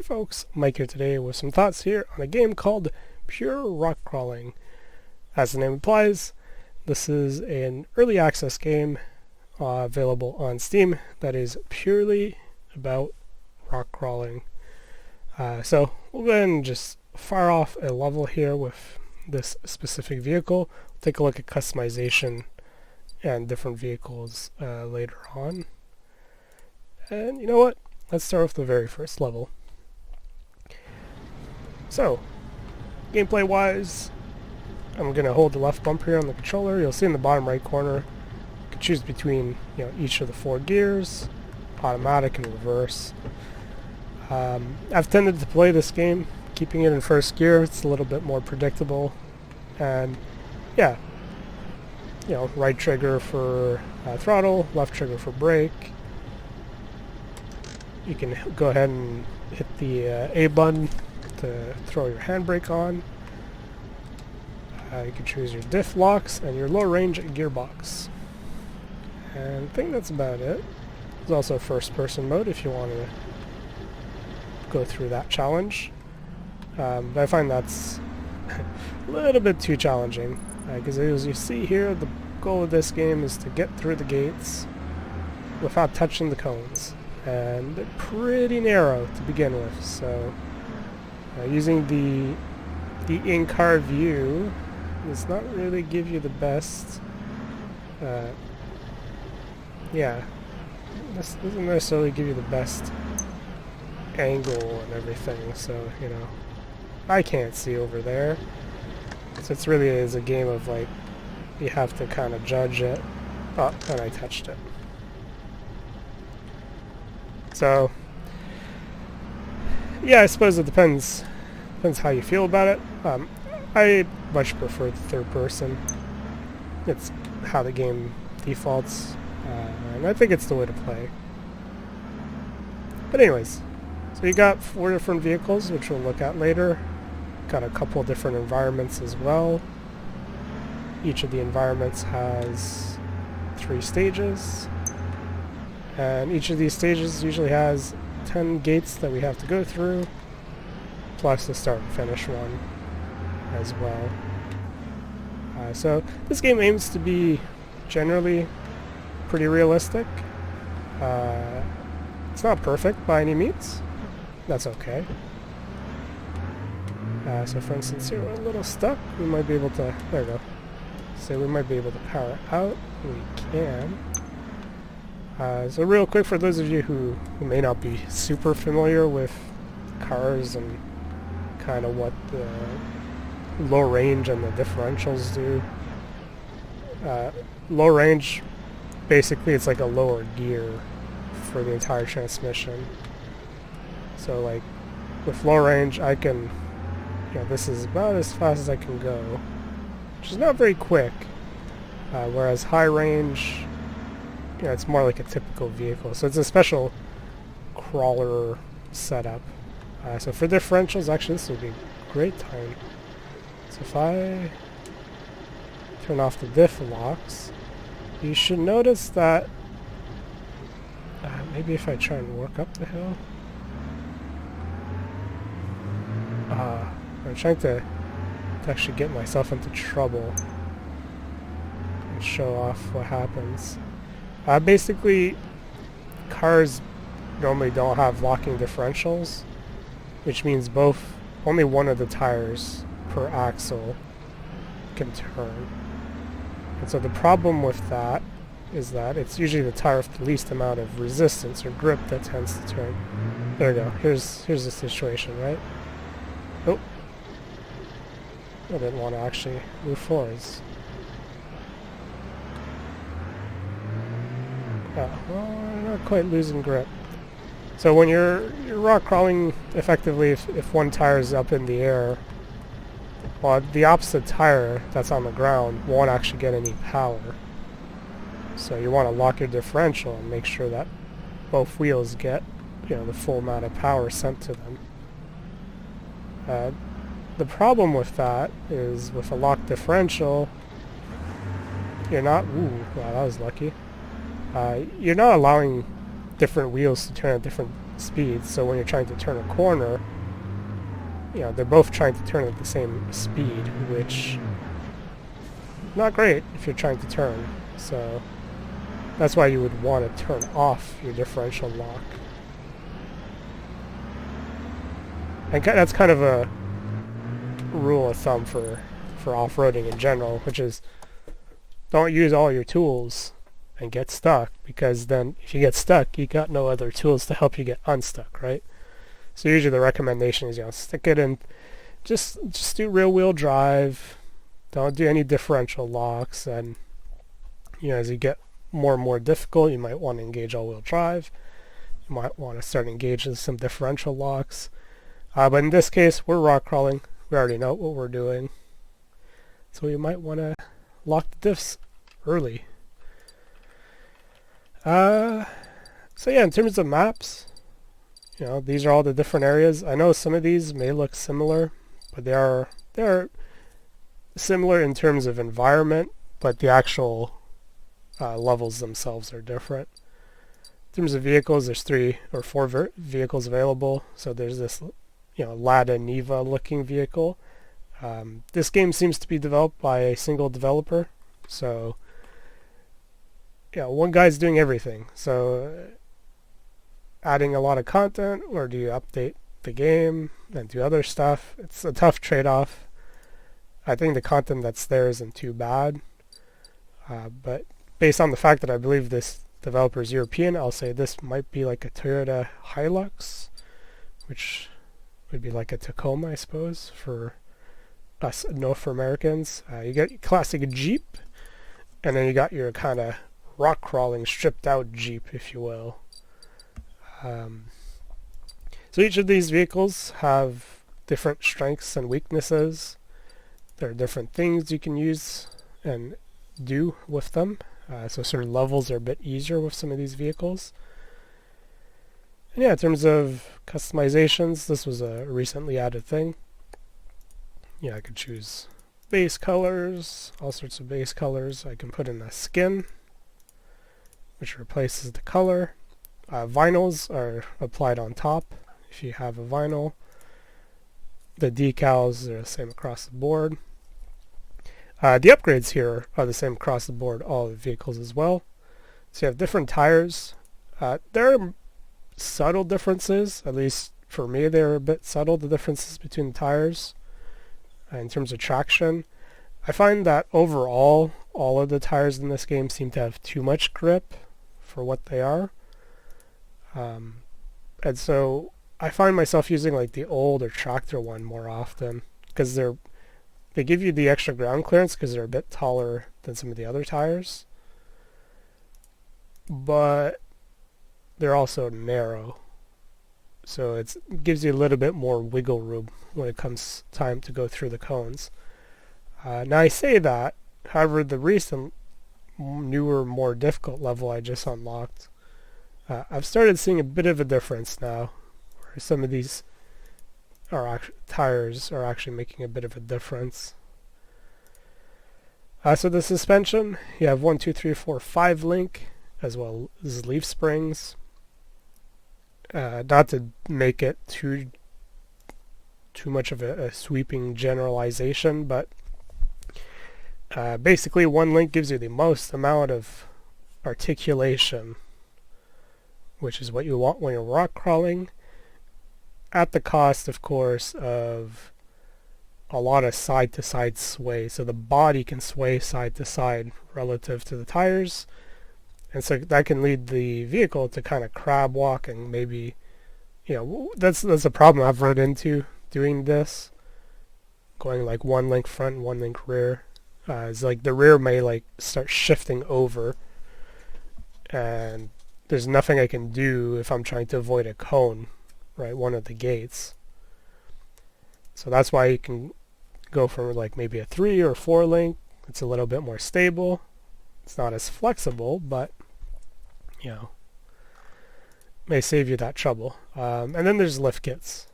folks, Mike here today with some thoughts here on a game called Pure Rock Crawling. As the name implies, this is an early access game available on Steam that is purely about rock crawling. So we'll go ahead and just fire off a level here with this specific vehicle. Take a look at customization and different vehicles later on. And you know what? Let's start with the very first level. So, gameplay wise, I'm going to hold the left bumper here on the controller. You'll see in the bottom right corner, you can choose between each of the 4 gears, automatic and reverse. I've tended to play this game keeping it in first gear. It's a little bit more predictable, and yeah, right trigger for throttle, left trigger for brake. You can go ahead and hit the A button to throw your handbrake on. You can choose your diff locks and your low range gearbox. And I think that's about it. There's also a first person mode if you want to go through that challenge. But I find that's a little bit too challenging. Because as you see here, the goal of this game is to get through the gates without touching the cones. And they're pretty narrow to begin with, so using the in-car view does not really give you the best. This doesn't necessarily give you the best angle and everything. So I can't see over there. So it's really is a game of you have to kind of judge it. Oh, and I touched it. So, yeah, I suppose it depends how you feel about it. I much prefer the third person. It's how the game defaults, and I think it's the way to play. But anyways, so you got 4 different vehicles, which we'll look at later. Got a couple different environments as well. Each of the environments has 3 stages. And each of these stages usually has 10 gates that we have to go through, plus the start and finish one as well. So this game aims to be generally pretty realistic. It's not perfect by any means. That's okay. So for instance here we're a little stuck. We might be able to, there we go. So we might be able to power out. We can. So real quick, for those of you who may not be super familiar with cars and kind of what the low range and the differentials do. Low range, basically it's like a lower gear for the entire transmission. So with low range I can, this is about as fast as I can go, which is not very quick, whereas high range, it's more like a typical vehicle. So it's a special crawler setup. So for differentials, actually this would be a great time. So if I turn off the diff locks, you should notice that maybe if I try and work up the hill. I'm trying to actually get myself into trouble and show off what happens. Basically, cars normally don't have locking differentials, which means only one of the tires per axle can turn. And so the problem with that is that it's usually the tire with the least amount of resistance or grip that tends to turn. There we go. Here's the situation, right? Oh, I didn't want to actually move forwards. Well, we're not quite losing grip. So when you're rock crawling, effectively, if one tire is up in the air, well, the opposite tire that's on the ground won't actually get any power. So you want to lock your differential and make sure that both wheels get the full amount of power sent to them. The problem with that is with a locked differential, you're not. Ooh, wow, that was lucky. You're not allowing different wheels to turn at different speeds, so when you're trying to turn a corner, they're both trying to turn at the same speed, which not great if you're trying to turn. So that's why you would want to turn off your differential lock. And that's kind of a rule of thumb for off-roading in general, which is don't use all your tools and get stuck, because then if you get stuck, you got no other tools to help you get unstuck, right? So usually the recommendation is, stick it in, just do rear wheel drive, don't do any differential locks, and as you get more and more difficult, you might want to engage all-wheel drive, you might want to start engaging some differential locks, but in this case, we're rock crawling, we already know what we're doing, so you might want to lock the diffs early. So yeah, in terms of maps, these are all the different areas. I know some of these may look similar, but they are similar in terms of environment, but the actual levels themselves are different. In terms of vehicles, there's 3 or 4 vehicles available. So there's this, Lada Niva looking vehicle. This game seems to be developed by a single developer, so one guy's doing everything. So adding a lot of content, or do you update the game and do other stuff? It's a tough trade-off. I think the content that's there isn't too bad, but based on the fact that I believe this developer is European, I'll say this might be like a Toyota Hilux, which would be like a Tacoma, I suppose, for us North Americans. You get your classic Jeep, and then you got your kind of rock crawling, stripped out Jeep, if you will. So each of these vehicles have different strengths and weaknesses. There are different things you can use and do with them. So certain levels are a bit easier with some of these vehicles. And yeah, in terms of customizations, this was a recently added thing. I could choose base colors, all sorts of base colors. I can put in a skin, which replaces the color. Vinyls are applied on top if you have a vinyl. The decals are the same across the board. The upgrades here are the same across the board, all the vehicles as well. So you have different tires. There are subtle differences, at least for me they're a bit subtle, the differences between the tires in terms of traction. I find that overall, all of the tires in this game seem to have too much grip for what they are. And so I find myself using like the old or tractor one more often, because they give you the extra ground clearance because they're a bit taller than some of the other tires, but they're also narrow, so it gives you a little bit more wiggle room when it comes time to go through the cones. Now I say that, however, the recent newer, more difficult level I just unlocked, I've started seeing a bit of a difference now, where some of these tires are actually making a bit of a difference. So the suspension, you have 1, 2, 3, 4, 5 link, as well as leaf springs. Not to make it too much of a sweeping generalization, but basically one link gives you the most amount of articulation, which is what you want when you're rock crawling, at the cost, of course, of a lot of side-to-side sway. So the body can sway side to side relative to the tires, and so that can lead the vehicle to kind of crab walk, and maybe, that's a problem I've run into doing this, going like one link front, one link rear. It's like the rear may like start shifting over, and there's nothing I can do if I'm trying to avoid a cone, right, one of the gates. So that's why you can go from like maybe a 3 or 4 link. It's a little bit more stable. It's not as flexible, but may save you that trouble. And then there's lift kits.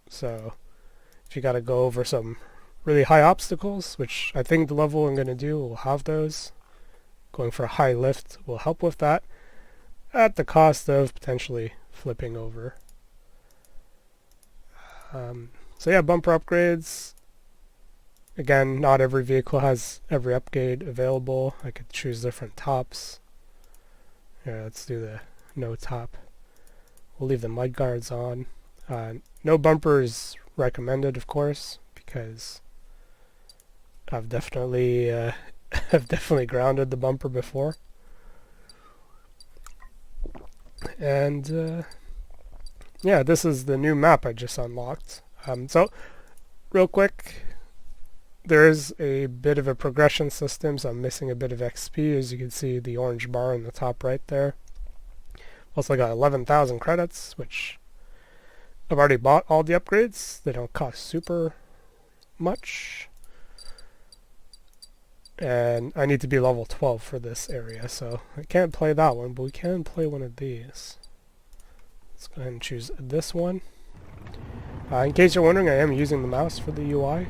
So if you got to go over some really high obstacles, which I think the level I'm going to do will have those, going for a high lift will help with that, at the cost of potentially flipping over. So yeah, bumper upgrades. Again, not every vehicle has every upgrade available. I could choose different tops. Here, let's do the no top. We'll leave the mud guards on. No bumpers recommended, of course, because I've definitely I've definitely grounded the bumper before. And yeah, this is the new map I just unlocked. So, real quick, there is a bit of a progression system, so I'm missing a bit of XP, as you can see the orange bar in the top right there. Also got 11,000 credits, which I've already bought all the upgrades. They don't cost super much. And I need to be level 12 for this area, so I can't play that one, but we can play one of these. Let's go ahead and choose this one. In case you're wondering, I am using the mouse for the UI.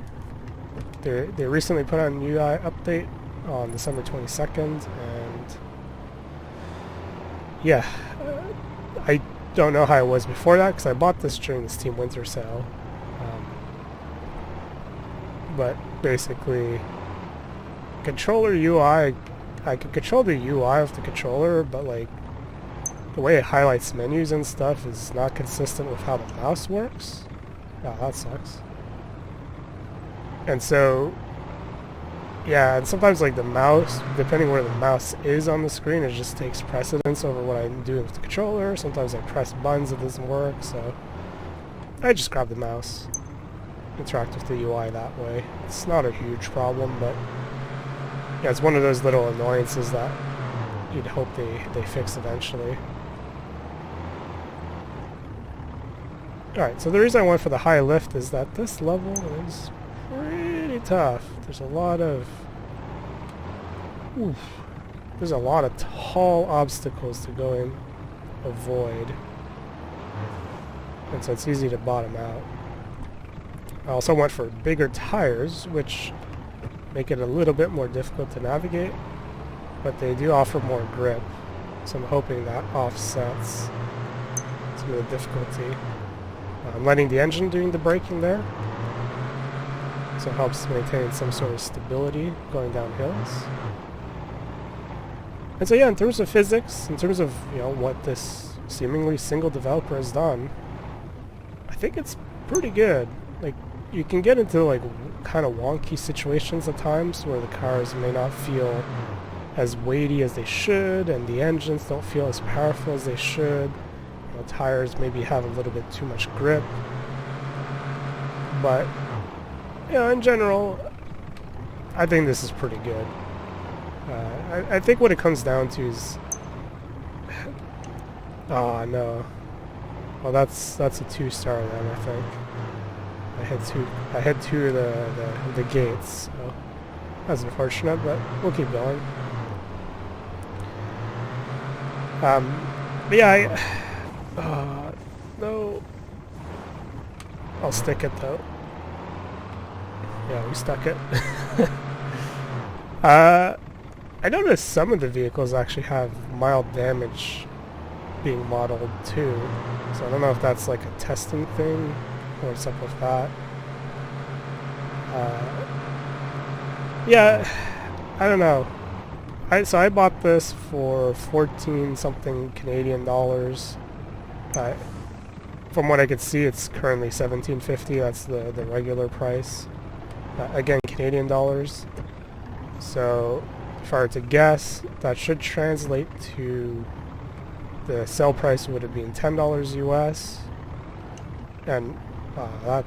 They recently put out a UI update on December 22nd, and yeah, I don't know how it was before that because I bought this during the Steam Winter Sale. But basically, controller UI, I can control the UI of the controller, but like the way it highlights menus and stuff is not consistent with how the mouse works. Oh, that sucks. And so, yeah, and sometimes like the mouse, depending where the mouse is on the screen, it just takes precedence over what I'm doing with the controller. Sometimes I press buttons, it doesn't work, so I just grab the mouse, interact with the UI that way. It's not a huge problem, but yeah, it's one of those little annoyances that you'd hope they fix eventually. Alright, so the reason I went for the high lift is that this level is pretty tough. There's a lot of tall obstacles to go and avoid. And so it's easy to bottom out. I also went for bigger tires, which make it a little bit more difficult to navigate, but they do offer more grip. So I'm hoping that offsets some of the difficulty. I'm letting the engine doing the braking there, so it helps maintain some sort of stability going down hills. And so yeah, in terms of physics, in terms of what this seemingly single developer has done, I think it's pretty good. Like, you can get into like kind of wonky situations at times where the cars may not feel as weighty as they should, and the engines don't feel as powerful as they should. Tires maybe have a little bit too much grip, but in general, I think this is pretty good. I think what it comes down to is, oh no, well that's a 2-star then. I think I had two of the gates, so that's unfortunate, but we'll keep going. But yeah, no. I'll stick it though. Yeah, we stuck it. I noticed some of the vehicles actually have mild damage being modeled too. So I don't know if that's like a testing thing or what's up with that. Yeah, I don't know. So I bought this for 14 something Canadian dollars. From what I could see, it's currently $17.50. That's the regular price. Again, Canadian dollars. So, if I were to guess, that should translate to the sell price would have been $10 US. And that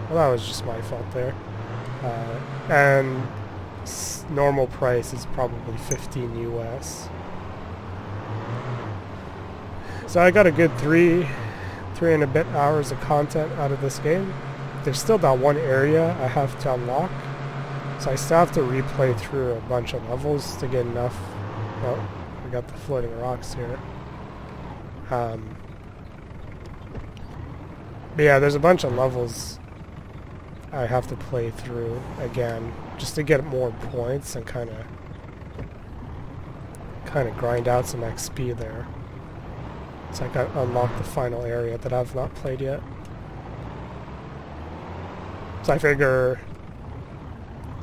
was just my fault there. And normal price is probably 15 US. So I got a good three and a bit hours of content out of this game. There's still that one area I have to unlock, so I still have to replay through a bunch of levels to get enough. Oh, we got the floating rocks here. But yeah, there's a bunch of levels I have to play through again just to get more points and kind of grind out some XP there. So I got unlocked the final area that I've not played yet. So I figure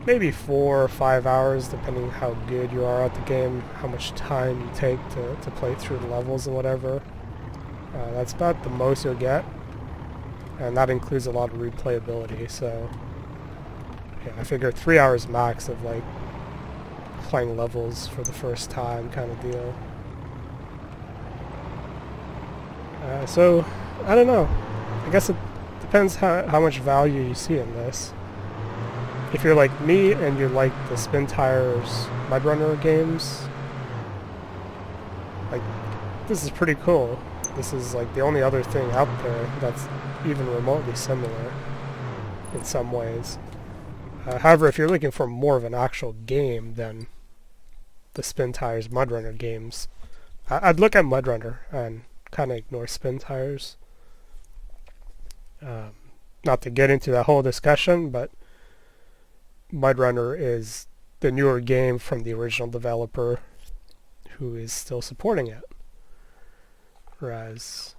maybe 4 or 5 hours, depending how good you are at the game, how much time you take to play through the levels and whatever. That's about the most you'll get, and that includes a lot of replayability. So yeah, I figure 3 hours max of like playing levels for the first time kind of deal. So I don't know. I guess it depends how much value you see in this. If you're like me and you like the Spintires Mudrunner games, like, this is pretty cool. This is like the only other thing out there that's even remotely similar in some ways. However, if you're looking for more of an actual game than the Spintires Mudrunner games, I'd look at Mudrunner and kind of ignore Spintires. Not to get into that whole discussion, but Mudrunner is the newer game from the original developer who is still supporting it. Whereas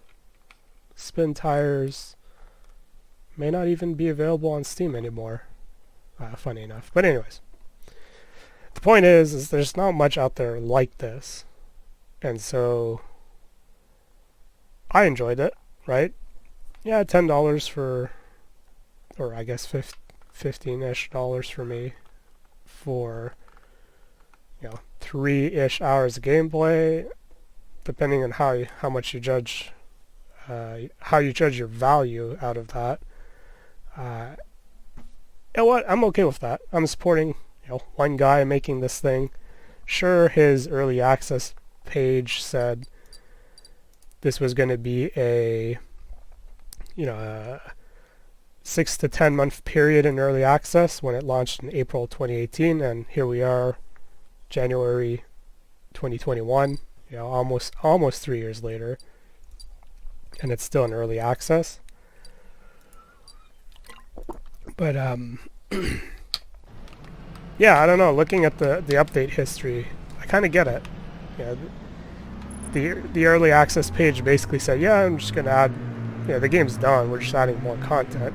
Spintires may not even be available on Steam anymore. Funny enough. But anyways, the point is there's not much out there like this. And so I enjoyed it, right? Yeah, $10 for, or I guess $15-ish for me for, 3-ish hours of gameplay, depending on how much you judge, how you judge your value out of that. You know what? I'm okay with that. I'm supporting, one guy making this thing. Sure, his early access page said this was going to be a 6 to 10 month period in early access when it launched in April 2018, and here we are, January 2021. Almost 3 years later, and it's still in early access. But yeah, I don't know. Looking at the update history, I kind of get it. The early access page basically said, yeah, I'm just gonna add. The game's done. We're just adding more content.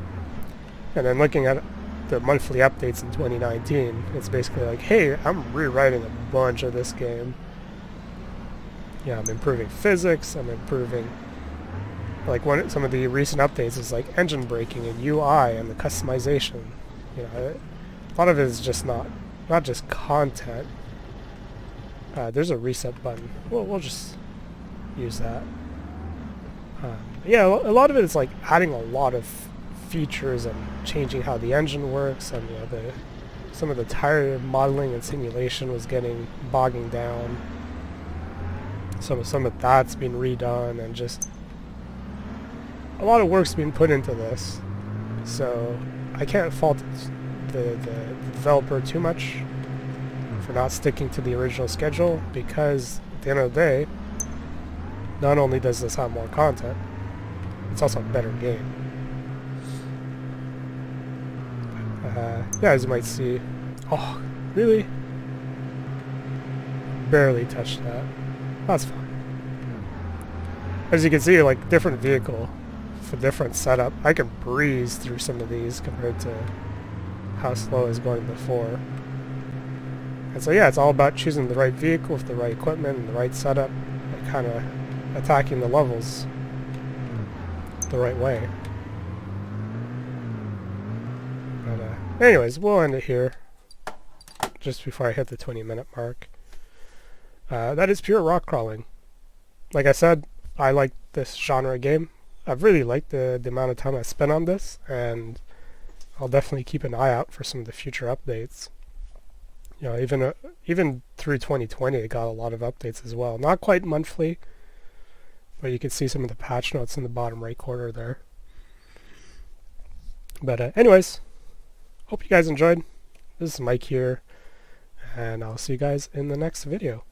And then looking at the monthly updates in 2019, it's basically like, hey, I'm rewriting a bunch of this game. I'm improving physics. I'm improving, like some of the recent updates is like engine braking and UI and the customization. A lot of it is just not just content. There's a reset button. We'll just use that. Yeah, a lot of it is like adding a lot of features and changing how the engine works, and some of the tire modeling and simulation was getting bogging down. Some of that's been redone, and just a lot of work's been put into this. So I can't fault the developer too much for not sticking to the original schedule, because at the end of the day, not only does this have more content, it's also a better game. Yeah, as you might see. Oh, really? Barely touched that. That's fine. As you can see, like, different vehicle for different setup. I can breeze through some of these compared to how slow I was going before. And so yeah, it's all about choosing the right vehicle with the right equipment and the right setup, and kind of attacking the levels the right way. But anyways, we'll end it here just before I hit the 20-minute mark. That is pure rock crawling. Like I said, I like this genre game. I've really liked the amount of time I spent on this, and I'll definitely keep an eye out for some of the future updates. Even through 2020, it got a lot of updates as well. Not quite monthly, but you can see some of the patch notes in the bottom right corner there. But anyways, hope you guys enjoyed. This is Mike here, and I'll see you guys in the next video.